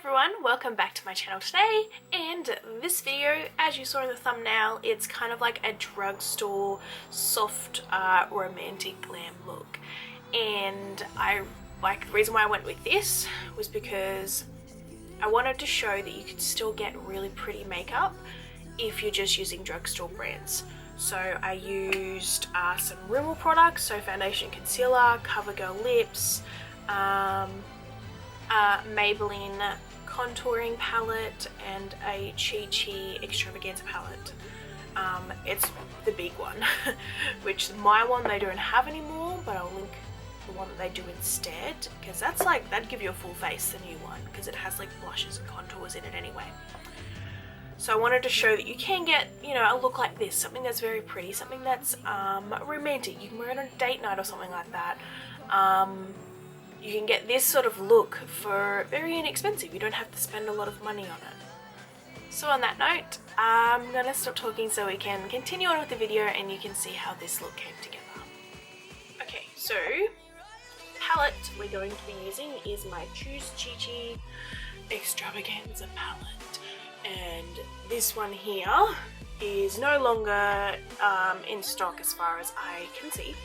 everyone, welcome back to my channel today, and this video, as you saw in the thumbnail, it's kind of like a drugstore soft romantic glam look. And the reason why I went with this was because I wanted to show that you could still get really pretty makeup if you're just using drugstore brands. So I used some Rimmel products, so foundation, concealer, CoverGirl lips, Maybelline contouring palette, and a Chi Chi Extravaganza palette. It's the big one, which my one they don't have anymore, but I'll link the one that they do instead, because that's like, that'd give you a full face, the new one, because it has like blushes and contours in it anyway. So I wanted to show that you can get, you know, a look like this, something that's very pretty, something that's romantic. You can wear it on a date night or something like that. You can get this sort of look for very inexpensive. You don't have to spend a lot of money on it. So on that note, I'm gonna stop talking so we can continue on with the video and you can see how this look came together. Okay, so palette we're going to be using is my Choose Chi Chi Extravaganza palette, and this one here is no longer in stock as far as I can see,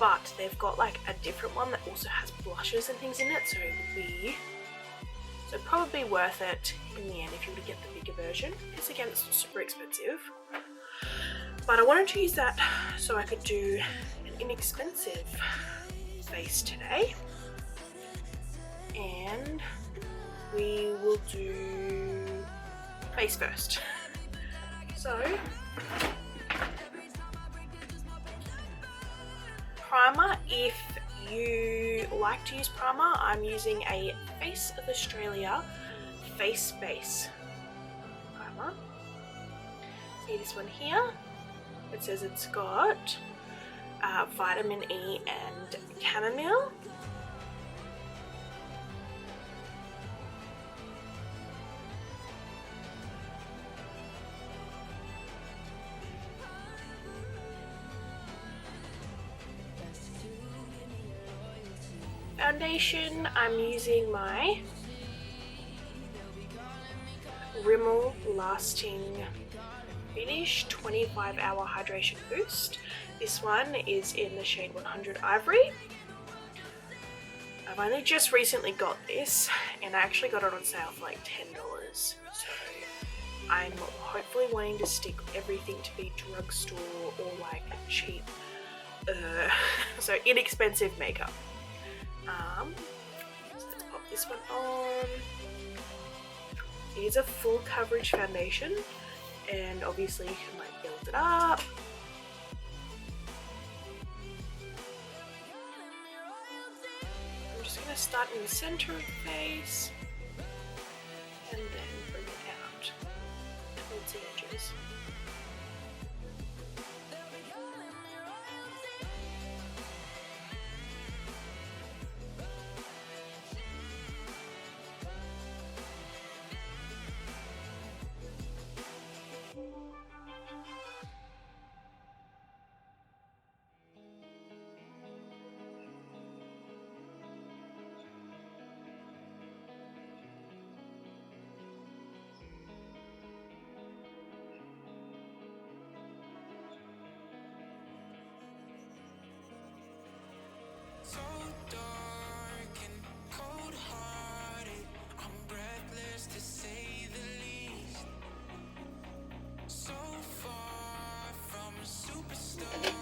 but they've got like a different one that also has blushes and things in it, so it would be probably worth it in the end if you were to get the bigger version, because again it's not super expensive. But I wanted to use that so I could do an inexpensive face today, and we will do face first. So primer, if you like to use primer, I'm using a Face of Australia face base primer. See this one here? It says it's got vitamin E and chamomile. Foundation, I'm using my Rimmel Lasting Finish 25-hour Hydration Boost. This one is in the shade 100 Ivory. I've only just recently got this, and I actually got it on sale for like $10. So I'm hopefully wanting to stick everything to be drugstore or like cheap, so inexpensive makeup. So let's pop this one on. It is a full coverage foundation, and obviously you can like build it up. I'm just going to start in the center of the face and then bring it out towards the edges. So dark and cold-hearted, I'm breathless to say the least. So far from a superstar.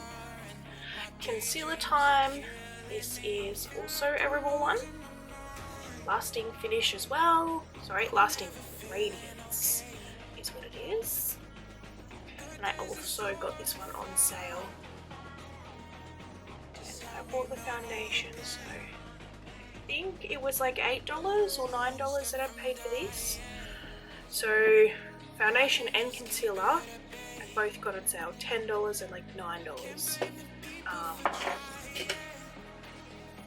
Concealer time. This is also a Rimmel one. Lasting Finish as well. Sorry, Lasting Radiance is what it is. And I also got this one on sale. I bought the foundation, so I think it was like $8 or $9 that I paid for this. So foundation and concealer I both got on sale, $10 and like $9.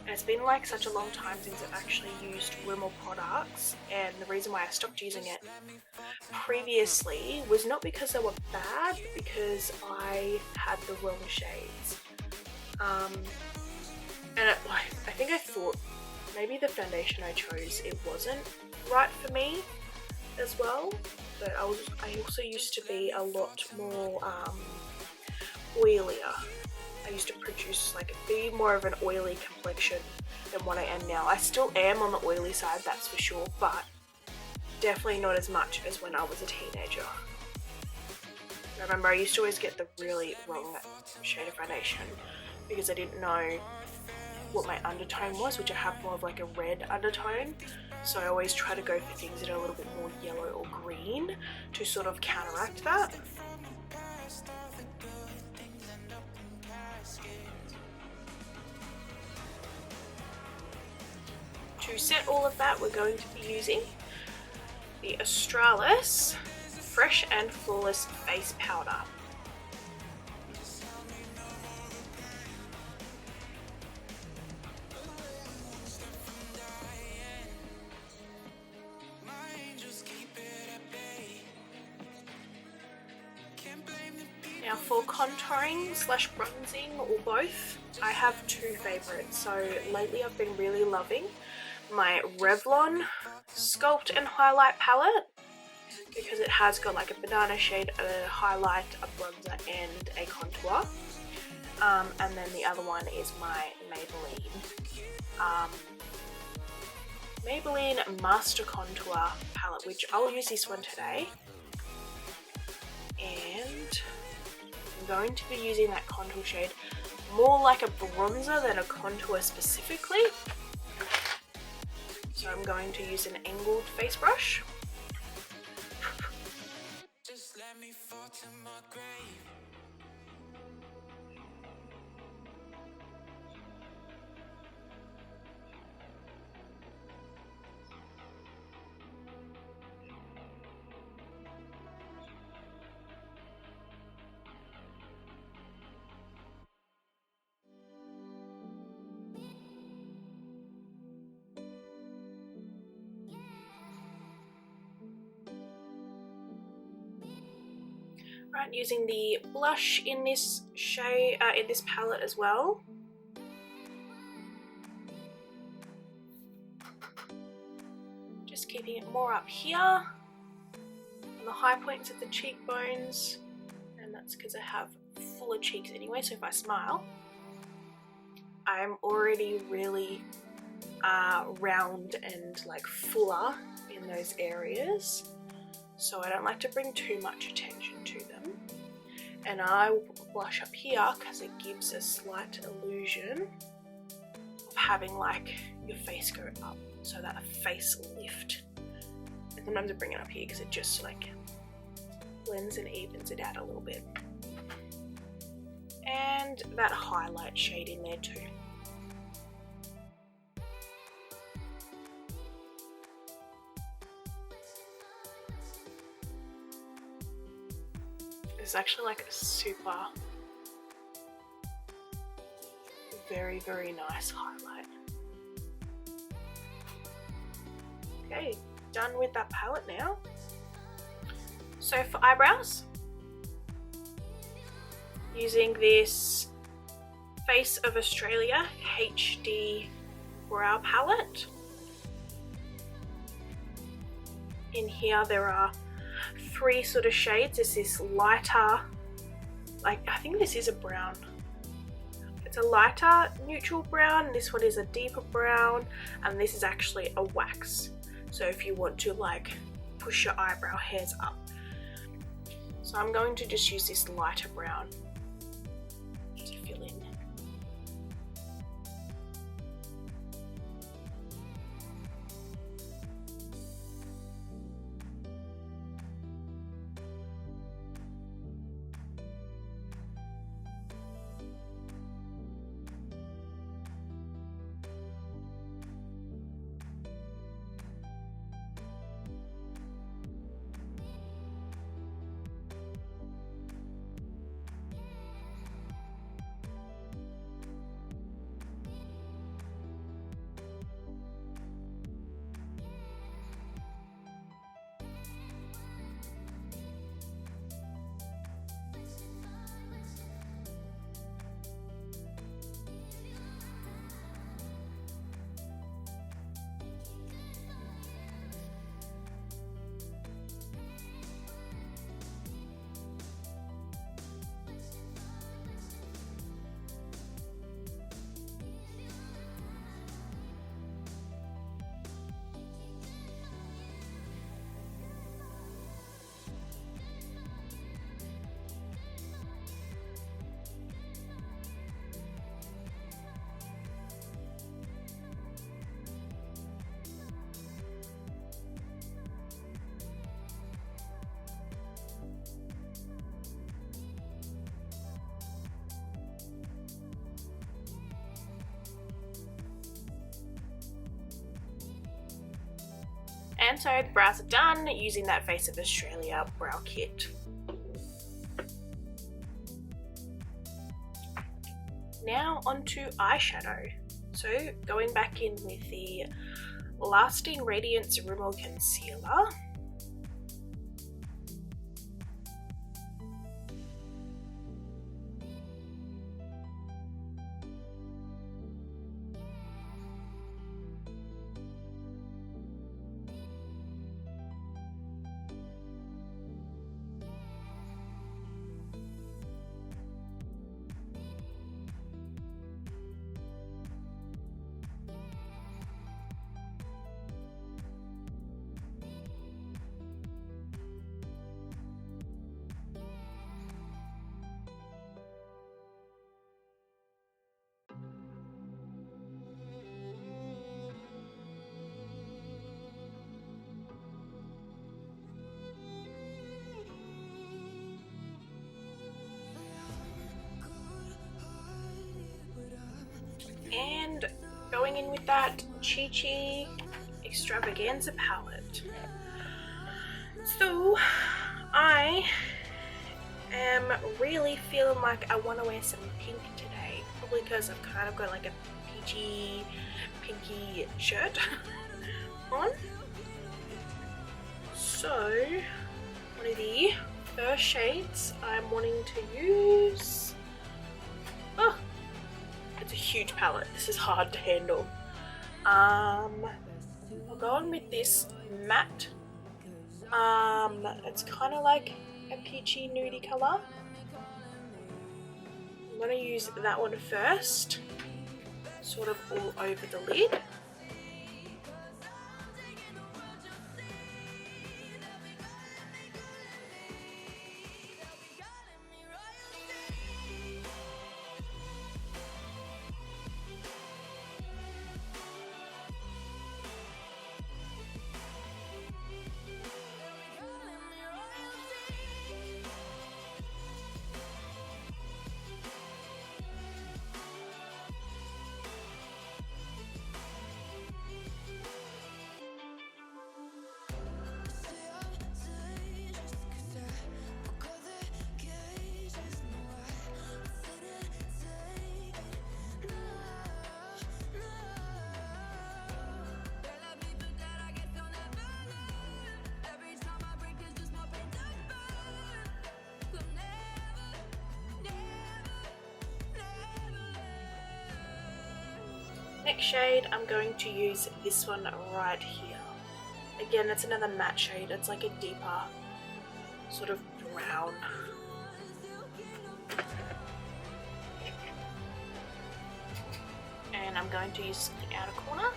And it's been like such a long time since I've actually used Rimmel products, and the reason why I stopped using it previously was not because they were bad, but because I had the wrong shades. And I think I thought maybe the foundation I chose, it wasn't right for me as well, but I also used to be a lot more oilier. I used to produce be more of an oily complexion than what I am now. I still am on the oily side, that's for sure, but definitely not as much as when I was a teenager. I remember I used to always get the really wrong shade of foundation because I didn't know what my undertone was, which I have more of a red undertone, so I always try to go for things that are a little bit more yellow or green to sort of counteract that. To set all of that, we're going to be using the Australis Fresh and Flawless Face Powder. Now for contouring slash bronzing or both, I have two favourites. So lately I've been really loving my Revlon Sculpt and Highlight palette because it has got a banana shade, a highlight, a bronzer and a contour. And then the other one is my Maybelline Master Contour palette, which I'll use this one today. And I'm going to be using that contour shade more like a bronzer than a contour specifically. So I'm going to use an angled face brush. Just let me fall to my grave. Right, using the blush in this shade, in this palette as well. Just keeping it more up here on the high points of the cheekbones, and that's because I have fuller cheeks anyway. So if I smile, I'm already really round and fuller in those areas. So I don't like to bring too much attention to them. And I will blush up here because it gives a slight illusion of having your face go up, so that face lift. And sometimes I bring it up here because it just blends and evens it out a little bit. And that highlight shade in there too. It's actually a super, very, very nice highlight. Okay, done with that palette now. So for eyebrows, using this Face of Australia HD brow palette. In here there are three sort of shades. There's this lighter, I think this is a brown. It's a lighter neutral brown, this one is a deeper brown, and this is actually a wax. So if you want to push your eyebrow hairs up. So I'm going to just use this lighter brown to fill in. And so the brows are done using that Face of Australia brow kit. Now onto eyeshadow. So going back in with the Lasting Radiance Rimmel Concealer. And going in with that Chi Extravaganza palette. So I am really feeling like I want to wear some pink today, probably because I've kind of got like a peachy, pinky shirt on. So one of the first shades I'm wanting to use, oh, it's a huge palette, this is hard to handle. I'll go on with this matte, it's kind of like a peachy nudie colour. I'm going to use that one first, sort of all over the lid. Next shade, I'm going to use this one right here. Again, it's another matte shade. It's like a deeper sort of brown. And I'm going to use the outer corner.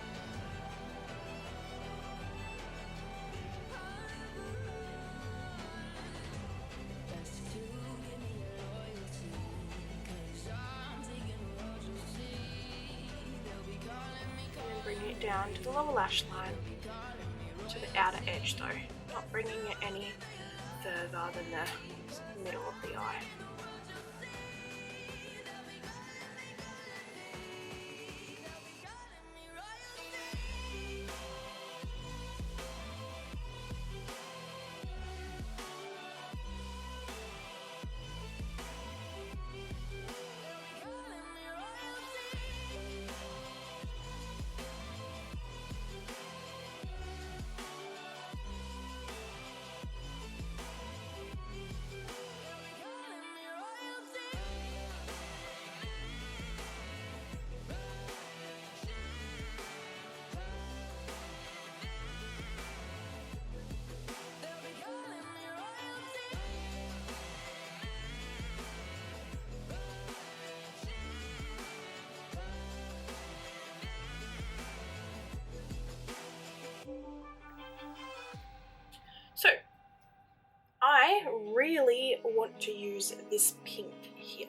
Down to the lower lash line, to the outer edge though, not bringing it any further than the middle of the eye. So, I really want to use this pink here.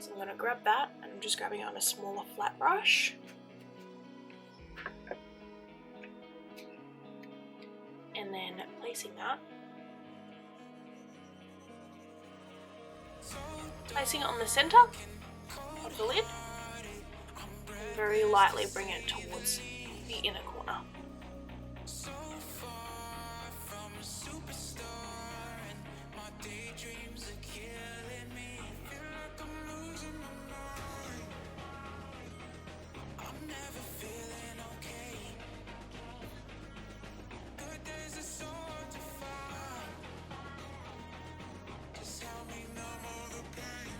So I'm going to grab that, and I'm just grabbing it on a smaller flat brush. And then placing that. Placing it on the centre of the lid. And very lightly bring it towards the inner corner. a superstar, and my daydreams are killing me. Feel like I'm losing my mind. I'm never feeling okay. Good days are so hard to find. Just help me numb all the pain.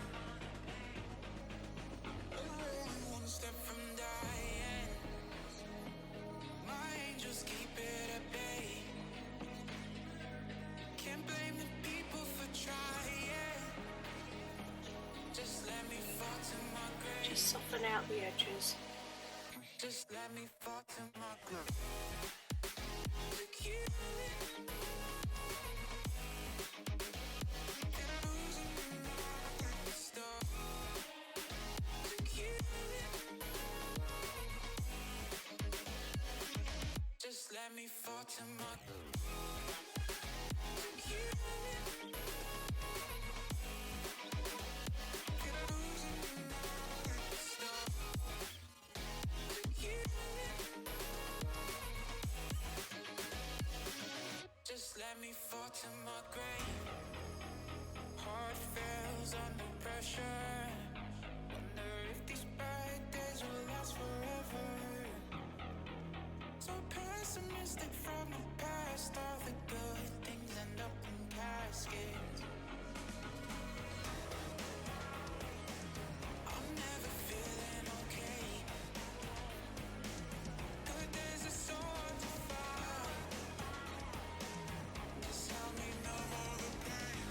I'm only one step from dying. My angels keep it at bay. Can't blame the people for trying. Just let me fall to my grave. Just soften out the edges. Just let me fall to my grave. Look you. Just let me fall to my Just let me fall to my grave. Heart fails under pressure. Wonder if these bad days will last forever. So pessimistic from the past. All the good things end up in caskets. I'm never feeling okay. Good days are so hard to find. Just help me numb all the pain.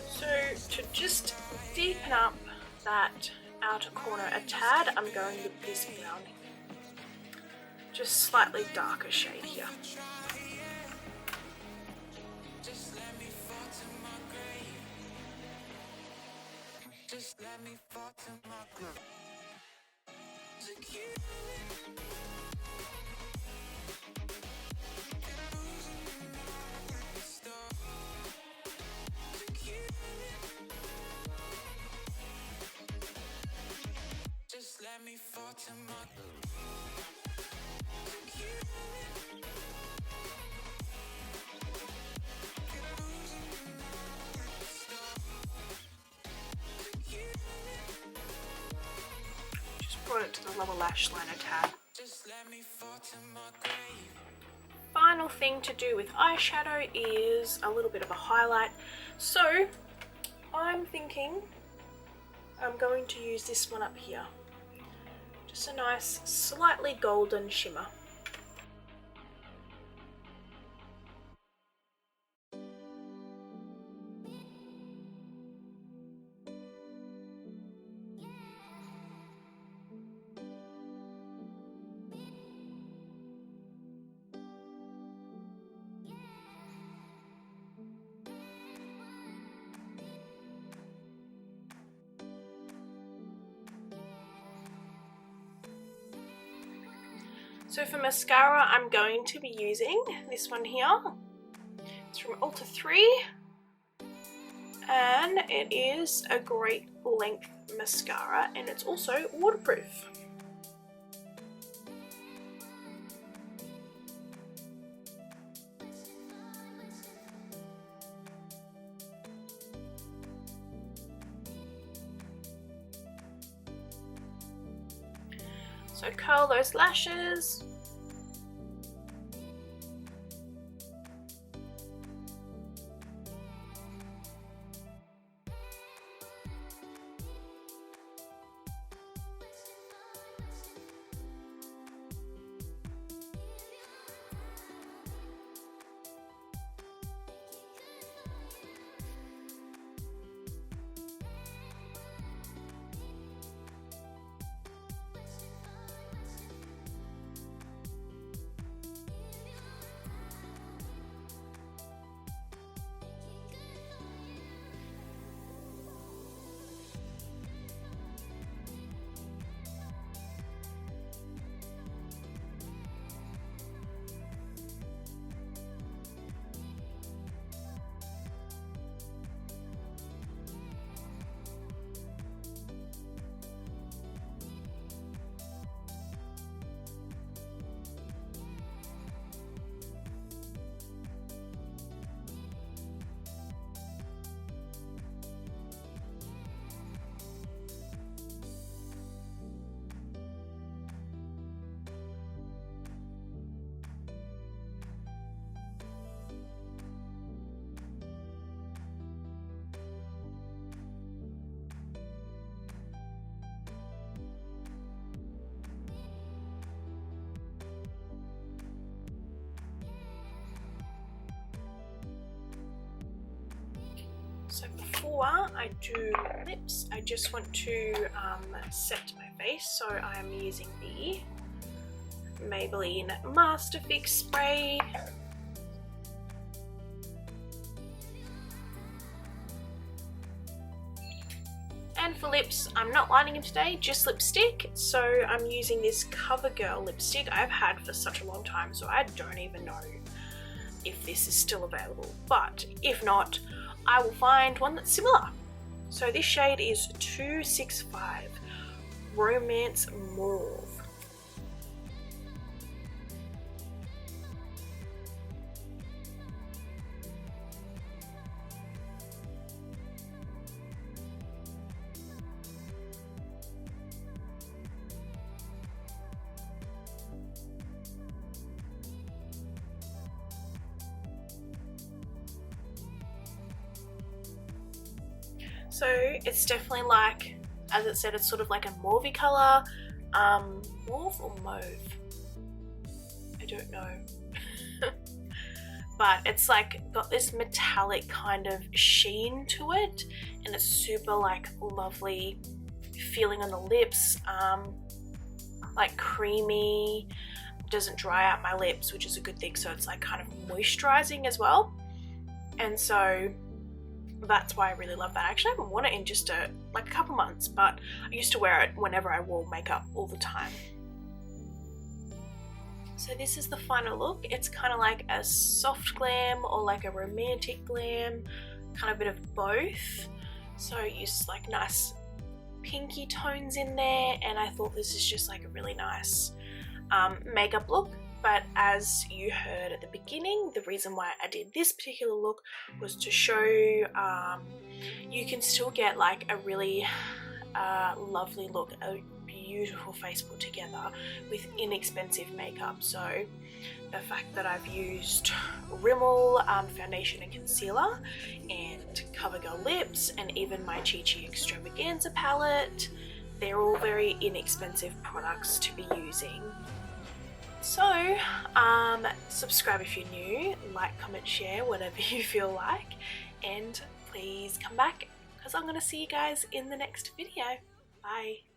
So to just deepen up that outer corner a tad, I'm going with this brown. Just slightly darker shade here. Just let me fall to my grave. Just let me fall to my grave. Look you. Just let me fall to my Just brought it to the lower lash line a tad. Just let me fall to my grave. Final thing to do with eyeshadow is a little bit of a highlight. So I'm thinking I'm going to use this one up here. Just a nice slightly golden shimmer. So for mascara, I'm going to be using this one here. It's from Ulta 3, and it is a great length mascara, and it's also waterproof. So curl those lashes. So before I do lips, I just want to set my face. So I'm using the Maybelline Master Fix Spray. And for lips, I'm not lining them today, just lipstick. So I'm using this CoverGirl lipstick I've had for such a long time, so I don't even know if this is still available. But if not, I will find one that's similar. So this shade is 265 Romance Mauve. So it's definitely like, as it said, it's sort of like a mauvey colour. Mauve or mauve? I don't know. But it's like got this metallic kind of sheen to it, and it's super like lovely feeling on the lips, like creamy, doesn't dry out my lips, which is a good thing. So it's like kind of moisturizing as well, and so that's why I really love that. I actually haven't worn it in just like a couple months, but I used to wear it whenever I wore makeup all the time. So this is the final look. It's kind of like a soft glam or like a romantic glam, kind of a bit of both. So I used like nice pinky tones in there, and I thought this is just like a really nice makeup look. But as you heard at the beginning, the reason why I did this particular look was to show you can still get like a really lovely look, a beautiful face put together with inexpensive makeup. So the fact that I've used Rimmel foundation and concealer, and CoverGirl lips, and even my Chi Chi Extravaganza palette, they're all very inexpensive products to be using. So, subscribe if you're new, like, comment, share, whatever you feel like, and please come back because I'm going to see you guys in the next video. Bye.